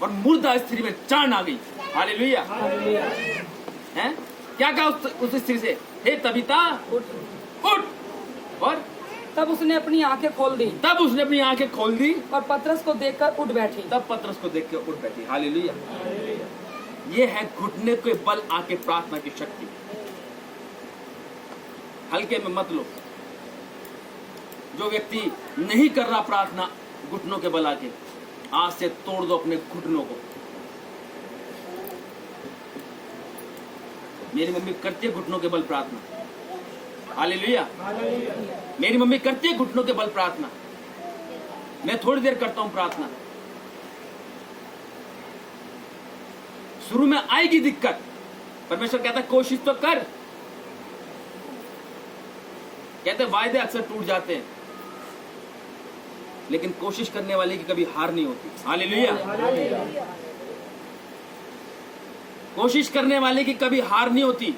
और मुर्दा स्त्री में जान आ गई। हालेलुया। हैं? क्या कहा उस स्त्री से? हे तबीता उठ। और तब उसने अपनी आंखें खोल दी और पतरस को देखकर उठ बैठी। तब पतरस को देख के उठ बैठी। हालेलुया। ये है घुटने के बल आके प्रार्थना की शक्ति। हल्के में मत लो। जो व्यक्ति नहीं कर रहा प्रार्थना घुटनों के बल आके, आज से तोड़ दो अपने घुटनों को। मेरी मम्मी करती है घुटनों के बल प्रार्थना। हालेलुया। मेरी मम्मी करती है घुटनों के बल प्रार्थना। मैं थोड़ी देर करता हूं प्रार्थना। शुरू में आएगी दिक्कत, परमेश्वर कहता है कोशिश तो कर। कहते वायदे अक्सर टूट जाते हैं, लेकिन कोशिश करने वाले की कभी हार नहीं होती। हालेलुया। कोशिश करने वाले की कभी हार नहीं होती।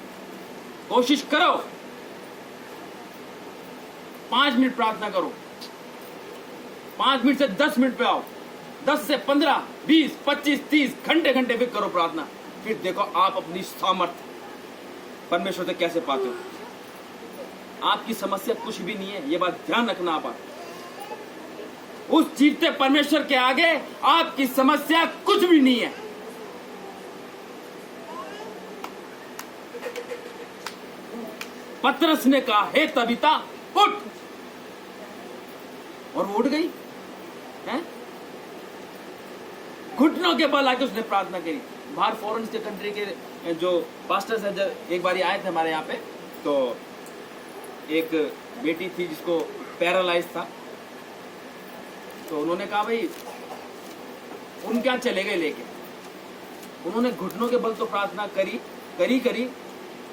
कोशिश करो। 5 मिनट प्रार्थना करो। 5 मिनट से 10 मिनट पे आओ। 10 से 15, 20, 25, 30 घंटे घंटे भी करो प्रार्थना। फिर देखो आप अपनी सामर्थ्य परमेश्वर से कैसे पाते हो। आपकी समस्या कुछ भी नहीं है, ये बात ध्यान रखना। आप उस जीवते परमेश्वर के आगे आपकी समस्या कुछ भी नहीं है। पतरस ने कहा हे तबीता उठ, और वो उठ गई। हैं? घुटनों के बल आके उसने प्रार्थना करी। बाहर फॉरेन के कंट्री के जो पास्टर्स है, जब एक बार आए थे हमारे यहाँ पे, तो एक बेटी थी जिसको पैरालाइज था। तो उन्होंने कहा भाई उनके यहाँ चले गए लेके। उन्होंने घुटनों के बल तो प्रार्थना करी,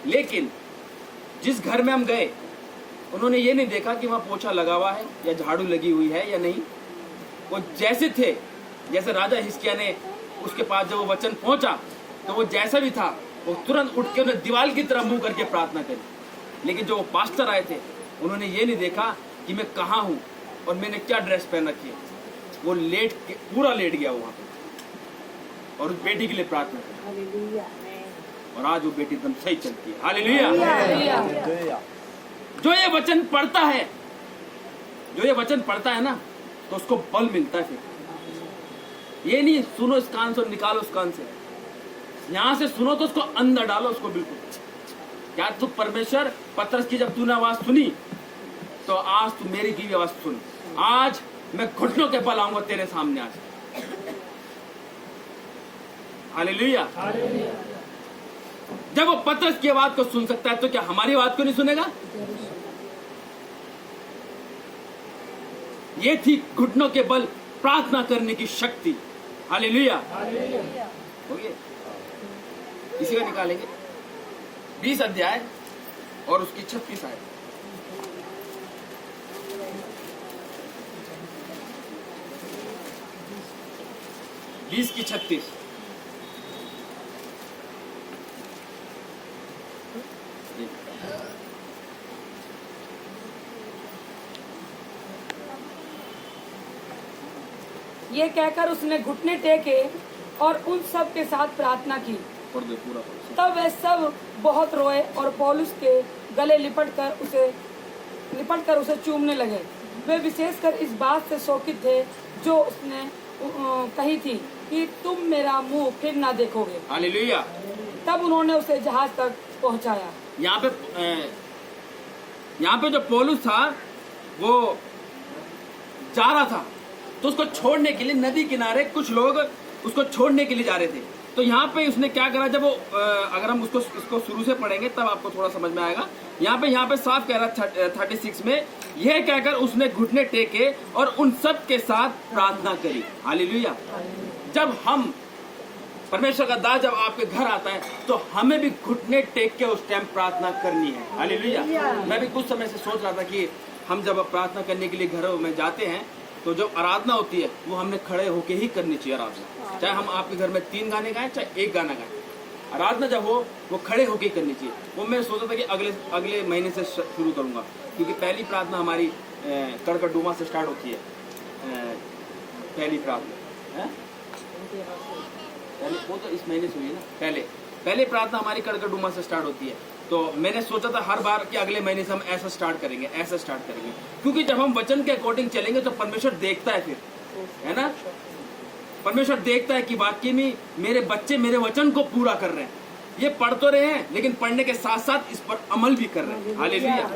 लेकिन जिस घर में हम गए उन्होंने ये नहीं देखा कि वहां पोछा लगा हुआ है या झाड़ू लगी हुई है या नहीं। वो जैसे थे, जैसे राजा हिजकिय्याह ने उसके पास जब वो वचन पहुंचा तो वो जैसा भी था वो तुरंत उठ के उन्हें दीवार की तरफ मुंह करके प्रार्थना करी। लेकिन जो वो पास्टर आए थे उन्होंने ये नहीं देखा कि मैं कहाँ हूँ और मैंने क्या ड्रेस पहन रखी है। वो पूरा लेट गया वहां पे और उस बेटी के लिए प्रार्थना करी। और आज वो बेटी एकदम सही चलती है। हालेलुया। जो ये वचन पढ़ता है ना, तो उसको बल मिलता है। फिर ये नहीं सुनो इस कान से और निकालो उस कान से। यहां से सुनो तो उसको अंदर डालो उसको बिल्कुल। क्या तू परमेश्वर पतरस की जब तूने आवाज सुनी तो आज तू मेरी की भी आवाज सुन। आज मैं घुटनों के बल आऊंगा तेरे सामने आज। हालेलुया। जब वो पतरस की आवाज को सुन सकता है तो क्या हमारी आवाज को नहीं सुनेगा? ये थी घुटनों के बल प्रार्थना करने की शक्ति। हालेलुया। हो गया? इसी का निकालेंगे 20 अध्याय और उसकी 36 आयत। बीस की 36। ये कहकर उसने घुटने टेके और उन सब के साथ प्रार्थना की। पूरा। तब वे सब बहुत रोए और पौलुस के गले लिपट कर उसे चूमने लगे। वे विशेषकर इस बात से शौकित थे जो उसने कही थी कि तुम मेरा मुंह फिर ना देखोगे। हालेलुया। तब उन्होंने उसे जहाज तक पहुंचाया। यहाँ पे जो पौलुस था वो जा रहा था, तो उसको छोड़ने के लिए नदी किनारे कुछ लोग उसको छोड़ने के लिए जा रहे थे। तो यहाँ पे उसने क्या करा, जब वो अगर हम इसको शुरू से पढ़ेंगे तब आपको थोड़ा समझ में आएगा। यहाँ पे साफ कह रहा 36 में, यह कहकर उसने घुटने टेके और उन सब के साथ प्रार्थना करी। हालेलुया। जब हम परमेश्वर का दास जब आपके घर आता है तो हमें भी घुटने टेक के उस टाइम प्रार्थना करनी है। हालेलुया। मैं भी कुछ समय से सोच रहा था कि हम जब प्रार्थना करने के लिए घरों में जाते हैं तो जो आराधना होती है वो हमने खड़े होके ही करनी चाहिए आराधना। चाहे हम आपके घर में 3 गाने गाएं चाहे 1 गाना गाएं, आराधना जब हो वो खड़े होके करनी चाहिए। वो मैं सोचा था कि अगले महीने से शुरू करूंगा, क्योंकि पहली प्रार्थना हमारी कड़कड़डूमा से स्टार्ट होती है। पहली प्रार्थना है पहले वो तो इस महीने से हुई है ना। पहले प्रार्थना हमारी कड़कड़डूमा से स्टार्ट होती है, तो मैंने सोचा था हर बार कि अगले महीने से हम ऐसा स्टार्ट करेंगे, क्योंकि जब हम वचन के अकॉर्डिंग चलेंगे तो परमेश्वर देखता है, फिर है ना, परमेश्वर देखता है कि वाकई में मेरे बच्चे मेरे वचन को पूरा कर रहे हैं। ये पढ़ तो रहे हैं लेकिन पढ़ने के साथ साथ इस पर अमल भी कर रहे हैं। हालेलुया।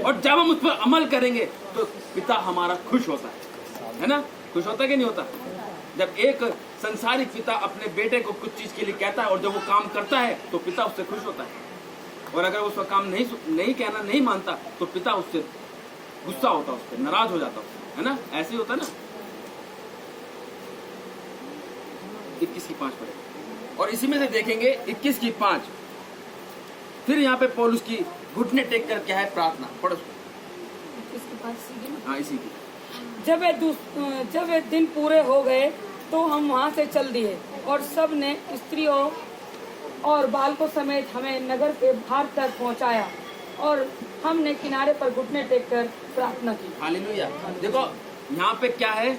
और जब हम उस पर अमल करेंगे तो पिता हमारा खुश होता है ना, खुश होता है कि नहीं होता? जब एक संसारिक पिता अपने बेटे को कुछ चीज के लिए कहता है और जब वो काम करता है तो पिता उससे खुश होता है, और अगर उसका काम नहीं मानता तो पिता उससे गुस्सा होता, उस पर नाराज हो जाता है ना, ऐसे ही होता है ना। 21:5 पढ़े और इसी में से देखेंगे 21:5। फिर यहाँ पे पौलुस की घुटने टेक कर क्या है प्रार्थना, पढ़ो। हाँ, इसी की। जब वे दिन पूरे हो गए तो हम वहाँ से चल दिए और सब ने स्त्रियों और बालकों समेत हमें नगर के बाहर तक पहुँचाया और हमने किनारे पर घुटने टेक कर प्रार्थना की। हालेलुया। देखो यहाँ पे क्या है,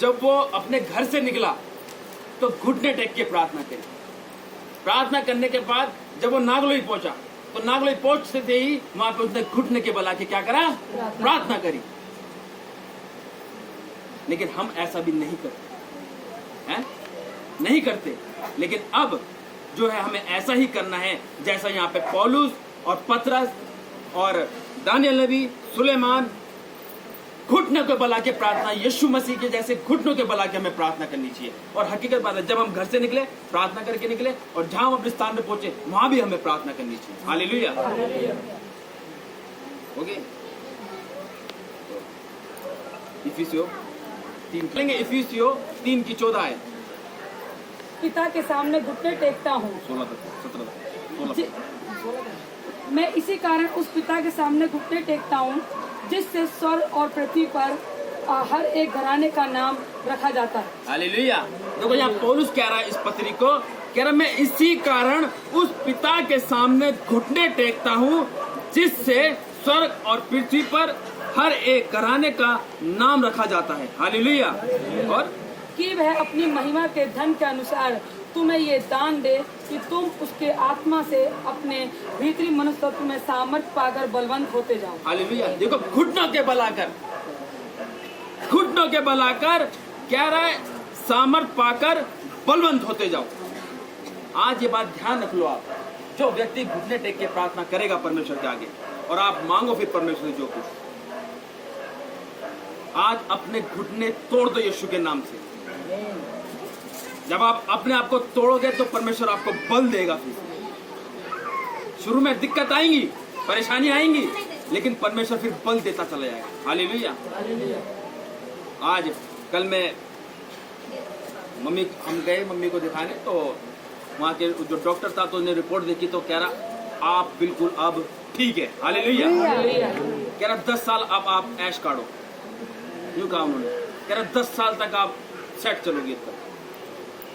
जब वो अपने घर से निकला तो घुटने टेक के प्रार्थना करी। प्रार्थना करने के बाद जब वो नागलोई पहुंचा तो नागलोई पहुंचते थे ही वहां पे उसने घुटने के बल के क्या करा, प्रार्थना करी। लेकिन हम ऐसा भी नहीं करते हैं, नहीं करते। लेकिन अब जो है हमें ऐसा ही करना है जैसा यहाँ पे पौलुस और पतरस और दानियल नबी, सुलेमान घुटनों के बला के प्रार्थना, यीशु मसीह के जैसे घुटनों के बला के हमें प्रार्थना करनी चाहिए। और हकीकत बात है, जब हम घर से निकले प्रार्थना करके निकले और जहां हम अपने स्थान पे पहुंचे वहां भी हमें प्रार्थना करनी चाहिए। हालेलुया। ओके, इफिसियों 3:14 है। पिता के सामने घुटने टेकता हूँ। 16 मैं इसी कारण उस पिता के सामने घुटने टेकता हूँ जिससे स्वर्ग और पृथ्वी पर हर एक घराने का नाम रखा जाता है। हालेलुया। देखो यहाँ पौलुस कह रहा है इस पत्री को, कह रहा मैं इसी कारण उस पिता के सामने घुटने टेकता हूँ जिससे स्वर्ग और पृथ्वी पर हर एक घराने का नाम रखा जाता है। हालेलुया। और कि वह अपनी महिमा के धन के अनुसार तुम्हें ये दान दे कि तुम उसके आत्मा से अपने भीतरी मनुष्यत्व में सामर्थ्य पाकर बलवंत होते जाओ। हालेलुया। देखो घुटनों के बलाकर कह रहा है सामर्थ पाकर बलवंत होते जाओ। आज ये बात ध्यान रख लो, आप जो व्यक्ति घुटने टेक के प्रार्थना करेगा परमेश्वर के आगे और आप मांगो फिर परमेश्वर से जो कुछ, आज अपने घुटने तोड़ दो यीशु के नाम से। जब आप अपने आप को तोड़ोगे तो परमेश्वर आपको बल देगा। फिर शुरू में दिक्कत आएंगी, परेशानी आएंगी, लेकिन परमेश्वर फिर बल देता चला जाएगा। हालेलुया। आज कल मैं हम गए मम्मी को दिखाने, तो वहाँ के जो डॉक्टर था तो उन्हें रिपोर्ट देखी तो कह रहा आप बिल्कुल अब ठीक है। हालेलुया। कह रहा 10 साल अब आप ऐश काटो, यूँ कहा उन्होंने। कह रहा 10 साल तक आप सेट चलोगे।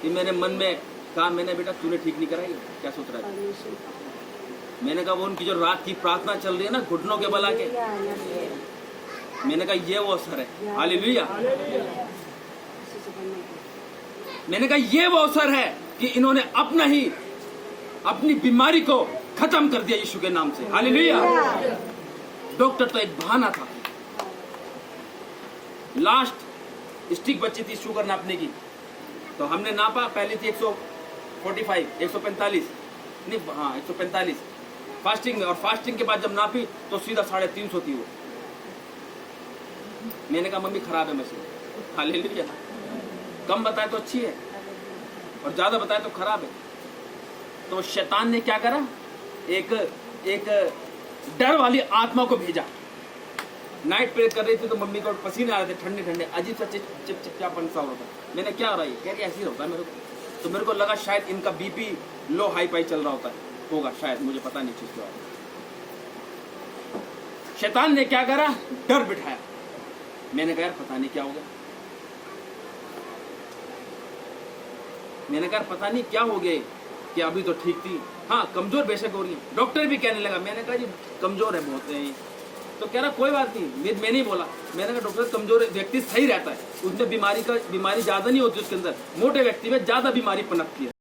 ये मेरे मन में कहा, मैंने बेटा तूने ठीक नहीं कराई, क्या सोच रहा है? मैंने कहा वो उनकी जो रात की प्रार्थना चल रही है ना घुटनों के बला के, मैंने कहा ये वो अवसर है। हालेलुया। मैंने कहा ये वो अवसर है कि इन्होंने अपनी बीमारी को खत्म कर दिया यीशु के नाम से। हालेलुया। डॉक्टर तो एक बहाना था। लास्ट स्टिक बची थी शुगर नापने की, तो हमने नापा, पहले थी 145 नहीं, हाँ 145 फास्टिंग में, और फास्टिंग के बाद जब नापी तो सीधा 350 थी वो। मैंने कहा मम्मी खराब है मशीन। हालेलुया। कम बताए तो अच्छी है और ज्यादा बताए तो खराब है। तो शैतान ने क्या करा, एक डर वाली आत्मा को भेजा। नाइट प्रेयर कर रही थी तो मम्मी को पसीने आ रहे थे, ठंडे ठंडे, अजीब सा चिपचिपापन सा होता। मैंने क्या हो रहा है, क्या ऐसे ही होता है मेरे को। तो मेरे को लगा शायद इनका बीपी लो हाई पाई चल रहा होगा शायद, मुझे पता नहीं चीज क्या। शैतान ने क्या करा, डर बिठाया। मैंने कहा यार पता नहीं क्या हो गया, मैंने कहा पता नहीं क्या हो गया कि अभी तो ठीक थी, हाँ कमजोर बेशक हो रही है। डॉक्टर भी कहने लगा, मैंने कहा जी कमजोर है बहुत है। तो कह रहा कोई बात नहीं, मैं नहीं बोला। मैंने कहा डॉक्टर कमजोर व्यक्ति सही रहता है, उसमें बीमारी ज्यादा नहीं होती उसके अंदर, मोटे व्यक्ति में ज्यादा बीमारी पनपती है।